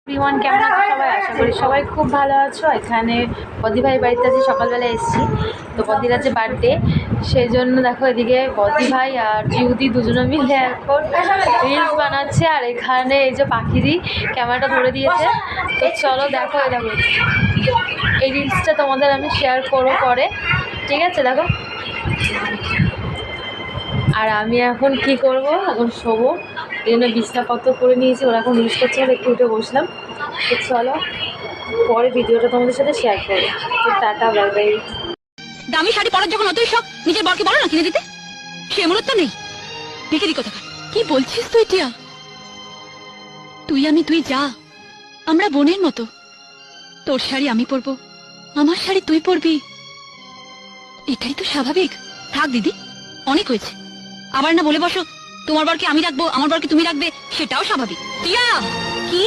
Everyone, কেমন আছো সবাই? আশা করি সবাই খুব ভালো আছো। এখানে বদি ভাই বাড়িতে আছি, সকালবেলা এসেছি। তো বদির আছে বার্থডে, সেই জন্য দেখো এদিকে বদি ভাই আর জিউদি দুজনে মিলে এখন রিলস বানাচ্ছে। আর এখানে এই যে পাখিরি ক্যামেরাটা ধরে দিয়েছে। তো চলো দেখো, দেখো এই রিলসটা তোমাদের আমি শেয়ার করবো পরে, ঠিক আছে? দেখো, আর আমি এখন কি করব, এখন শোবো, এই জন্য বিছনাপত্র করে নিয়েছি। ওরা এখন ইউজ করছে, একটু উঠে বসলাম। তো চলো পরে ভিডিওটা তোমাদের সাথে শেয়ার করবো। তো টাটা, বাই বাই। দামি শাড়ি পরার যখন অতই শখ, নিজের বরকে বলো না কিনে দিতে। সে মূলত নেই, দেখে দি কোথাকার। কি বলছিস তুই টিয়া? তুই যা, আমরা বোনের মতো। তোর শাড়ি আমি পরবো, আমার শাড়ি তুই পরবি, এটাই তো স্বাভাবিক। থাক দিদি, অনেক হয়েছে। আবার না বলে বসো তোমার বরকে আমি রাখবো, আমার বরকে তুমি রাখবে, সেটাও স্বাভাবিক। টিয়া, কি